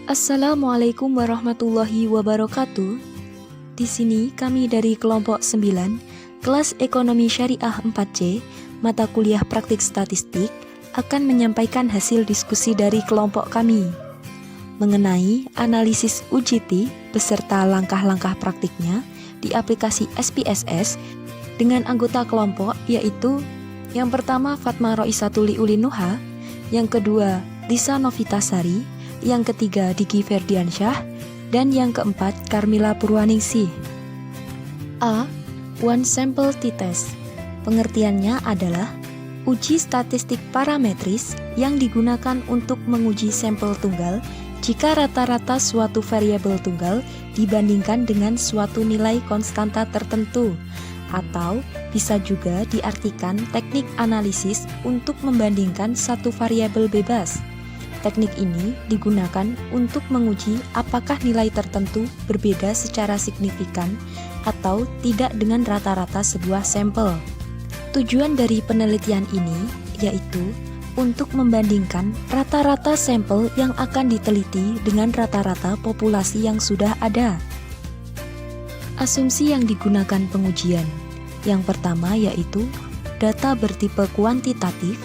Assalamualaikum warahmatullahi wabarakatuh. Di sini kami dari kelompok 9, kelas Ekonomi Syariah 4C, mata kuliah praktik statistik, akan menyampaikan hasil diskusi dari kelompok kami mengenai analisis UGT beserta langkah-langkah praktiknya di aplikasi SPSS dengan anggota kelompok yaitu yang pertama Fatma Roisatuli Ulinuha, yang kedua Lisa Novitasari, yang ketiga Diki Ferdiansyah, dan yang keempat Carmila Purwaningsih. A. One Sample T-Test. Pengertiannya adalah uji statistik parametris yang digunakan untuk menguji sampel tunggal jika rata-rata suatu variabel tunggal dibandingkan dengan suatu nilai konstanta tertentu, atau bisa juga diartikan teknik analisis untuk membandingkan satu variabel bebas. Teknik ini digunakan untuk menguji apakah nilai tertentu berbeda secara signifikan atau tidak dengan rata-rata sebuah sampel. Tujuan dari penelitian ini yaitu untuk membandingkan rata-rata sampel yang akan diteliti dengan rata-rata populasi yang sudah ada. Asumsi yang digunakan pengujian. Yang pertama yaitu data bertipe kuantitatif,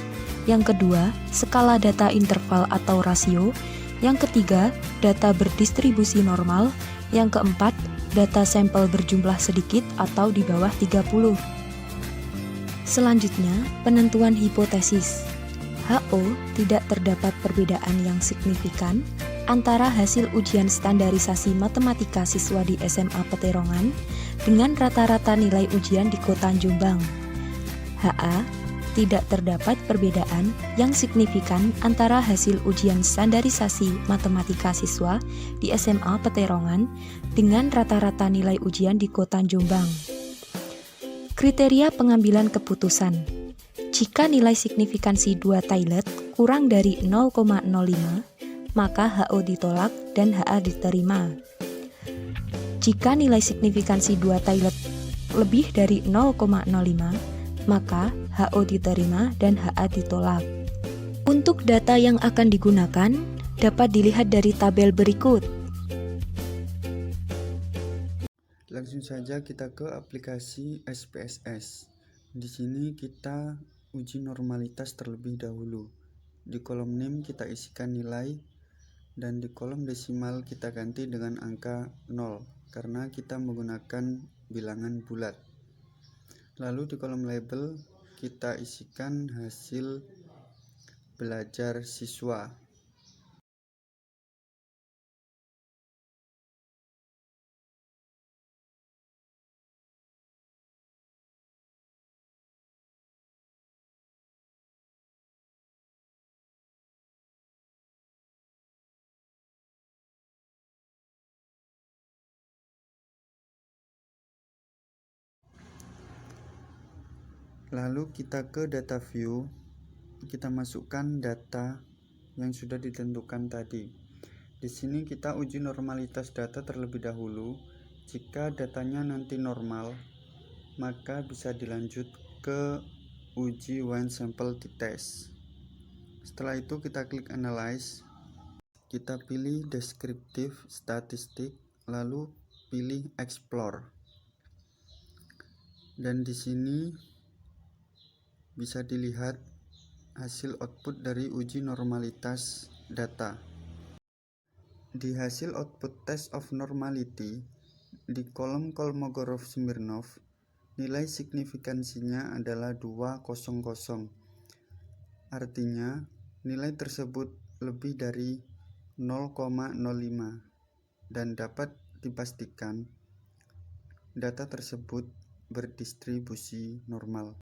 yang kedua skala data interval atau rasio, yang ketiga data berdistribusi normal, yang keempat data sampel berjumlah sedikit atau di bawah 30. Selanjutnya, penentuan hipotesis. HO tidak terdapat perbedaan yang signifikan antara hasil ujian standarisasi matematika siswa di SMA Peterongan dengan rata-rata nilai ujian di Kota Jombang. HA tidak terdapat perbedaan yang signifikan antara hasil ujian standarisasi matematika siswa di SMA Peterongan dengan rata-rata nilai ujian di Kota Jombang. Kriteria pengambilan keputusan. Jika nilai signifikansi 2 Taillet kurang dari 0,05, maka HO ditolak dan HA diterima. Jika nilai signifikansi 2 Taillet lebih dari 0,05, maka HO diterima dan HA ditolak. Untuk data yang akan digunakan dapat dilihat dari tabel berikut. Langsung saja kita ke aplikasi SPSS. Di sini kita uji normalitas terlebih dahulu. Di kolom name kita isikan nilai dan di kolom desimal kita ganti dengan angka 0 karena kita menggunakan bilangan bulat. Lalu di kolom label kita isikan hasil belajar siswa. Lalu kita ke data view, kita masukkan data yang sudah ditentukan tadi. Di sini kita uji normalitas data terlebih dahulu. Jika datanya nanti normal, maka bisa dilanjut ke uji one sample t-test. Setelah itu kita klik analyze, kita pilih deskriptif statistik, lalu pilih explore. Dan di sini bisa dilihat hasil output dari uji normalitas data. Di hasil output test of normality, di kolom Kolmogorov-Smirnov, nilai signifikansinya adalah 200. Artinya, nilai tersebut lebih dari 0,05 dan dapat dipastikan data tersebut berdistribusi normal.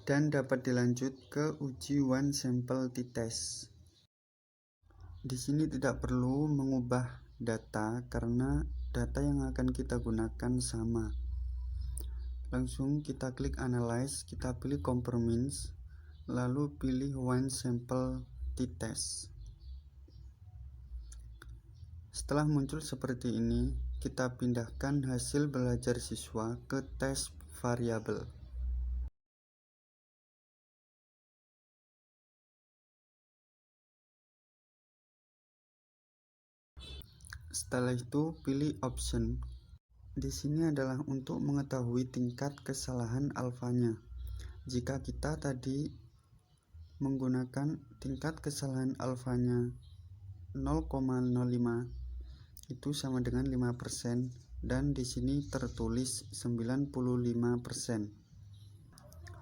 Dan dapat dilanjut ke uji one sample t-test. Di sini tidak perlu mengubah data karena data yang akan kita gunakan sama. Langsung kita klik analyze, kita pilih compare means, lalu pilih one sample t-test. Setelah muncul seperti ini, kita pindahkan hasil belajar siswa ke tes variabel. Setelah itu pilih option. Di sini adalah untuk mengetahui tingkat kesalahan alfanya. Jika kita tadi menggunakan tingkat kesalahan alfanya 0,05, itu sama dengan 5%, dan di sini tertulis 95%.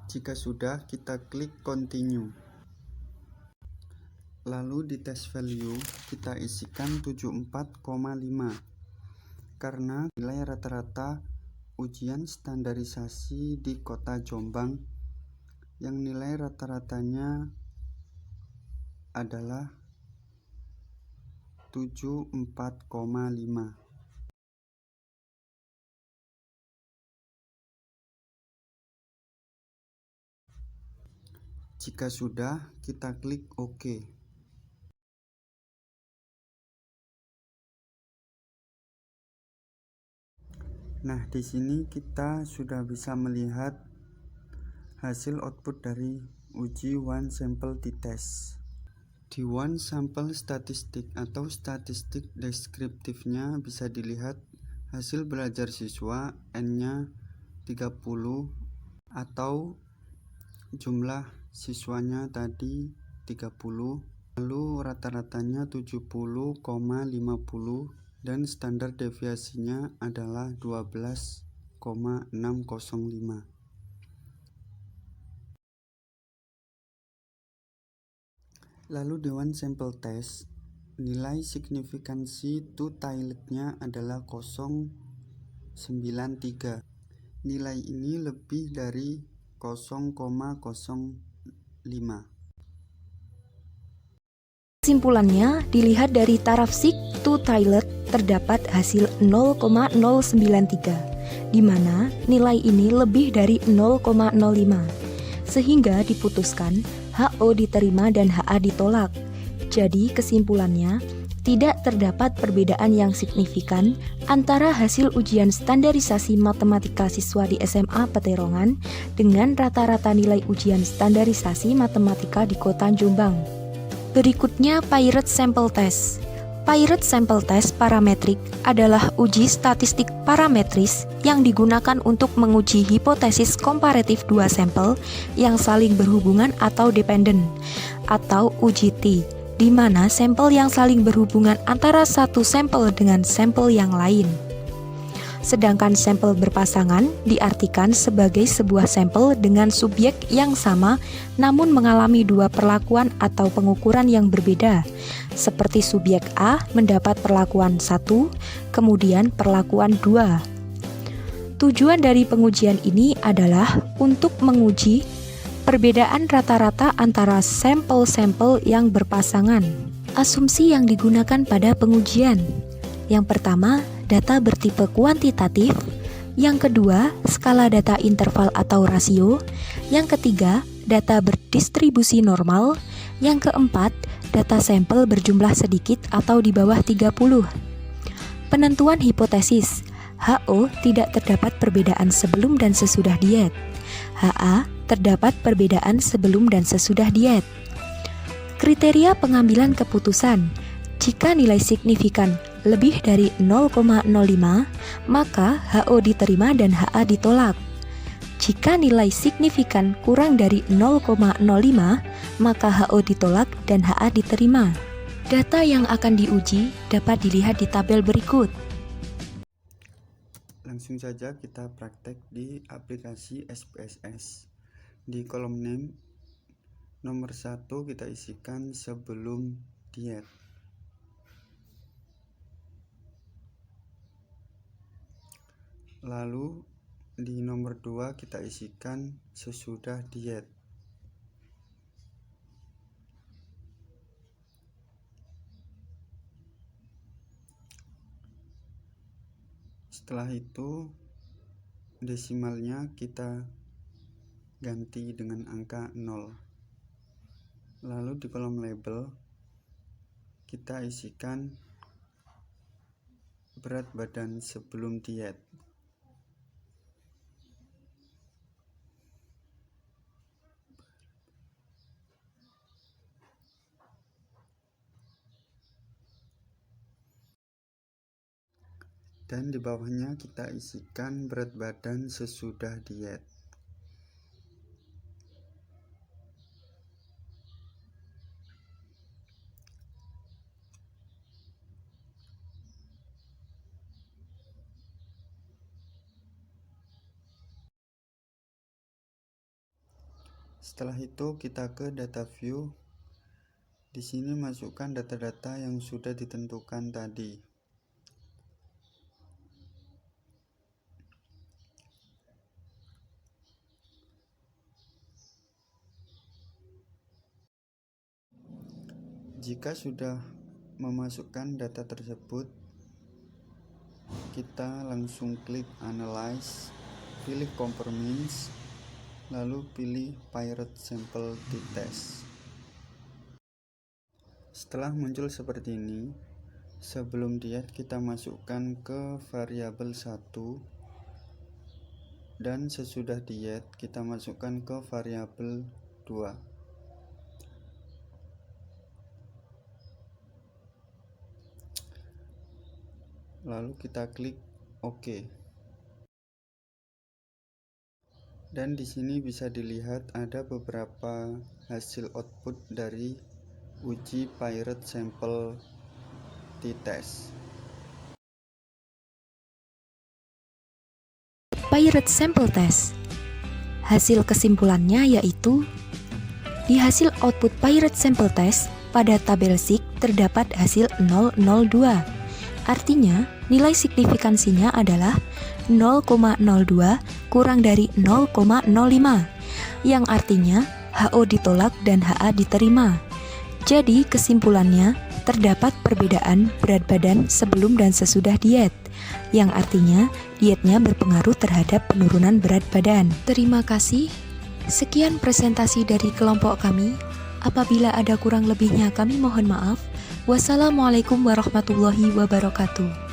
Jika sudah, kita klik continue. Lalu di test value kita isikan 74,5 karena nilai rata-rata ujian standarisasi di Kota Jombang yang nilai rata-ratanya adalah 74,5. Jika sudah, kita klik OK. Nah, di sini kita sudah bisa melihat hasil output dari uji one sample t-test. Di one sample statistik atau statistik deskriptifnya bisa dilihat hasil belajar siswa N-nya 30 atau jumlah siswanya tadi 30, lalu rata-ratanya 70,50 dan standar deviasinya adalah 12,605. Lalu di one sample test, nilai signifikansi two-tilednya adalah 0,93. Nilai ini lebih dari 0,05. Kesimpulannya, dilihat dari taraf sig two-tiled terdapat hasil 0,093, di mana nilai ini lebih dari 0,05, sehingga diputuskan HO diterima dan HA ditolak. Jadi kesimpulannya, tidak terdapat perbedaan yang signifikan antara hasil ujian standarisasi matematika siswa di SMA Peterongan dengan rata-rata nilai ujian standarisasi matematika di Kota Jombang. Berikutnya Pirate Sample Test. Pirate Sample Test parametrik adalah uji statistik parametris yang digunakan untuk menguji hipotesis komparatif dua sampel yang saling berhubungan atau dependen, atau uji T, di mana sampel yang saling berhubungan antara satu sampel dengan sampel yang lain. Sedangkan sampel berpasangan diartikan sebagai sebuah sampel dengan subjek yang sama namun mengalami dua perlakuan atau pengukuran yang berbeda, seperti subjek A mendapat perlakuan 1, kemudian perlakuan 2. Tujuan dari pengujian ini adalah untuk menguji perbedaan rata-rata antara sampel-sampel yang berpasangan. Asumsi yang digunakan pada pengujian. Yang pertama, data bertipe kuantitatif. Yang kedua, skala data interval atau rasio. Yang ketiga, data berdistribusi normal. Yang keempat, data sampel berjumlah sedikit atau di bawah 30. Penentuan hipotesis. HO tidak terdapat perbedaan sebelum dan sesudah diet. HA terdapat perbedaan sebelum dan sesudah diet. Kriteria pengambilan keputusan. Jika nilai signifikan lebih dari 0,05, maka HO diterima dan HA ditolak. Jika nilai signifikan kurang dari 0,05, maka HO ditolak dan HA diterima. Data yang akan diuji dapat dilihat di tabel berikut. Langsung saja kita praktek di aplikasi SPSS. Di kolom name, nomor 1 kita isikan sebelum diet. Lalu di nomor 2 kita isikan sesudah diet. Setelah itu desimalnya kita ganti dengan angka 0. Lalu di kolom label kita isikan berat badan sebelum diet. Dan di bawahnya kita isikan berat badan sesudah diet. Setelah itu kita ke data view. Di sini masukkan data-data yang sudah ditentukan tadi. Jika sudah memasukkan data tersebut, kita langsung klik Analyze, pilih Compare Means, lalu pilih Pirate Sample T-Test. Setelah muncul seperti ini, sebelum diet kita masukkan ke variabel 1, dan sesudah diet kita masukkan ke variabel 2. Lalu kita klik OK. Dan di sini bisa dilihat ada beberapa hasil output dari uji Pirate Sample T-Test. Pirate Sample Test. Hasil kesimpulannya yaitu di hasil output Pirate Sample Test pada tabel SIG terdapat hasil 002. Artinya, nilai signifikansinya adalah 0,02 kurang dari 0,05, yang artinya HO ditolak dan HA diterima. Jadi, kesimpulannya terdapat perbedaan berat badan sebelum dan sesudah diet, yang artinya dietnya berpengaruh terhadap penurunan berat badan. Terima kasih. Sekian presentasi dari kelompok kami. Apabila ada kurang lebihnya kami mohon maaf. Wassalamualaikum warahmatullahi wabarakatuh.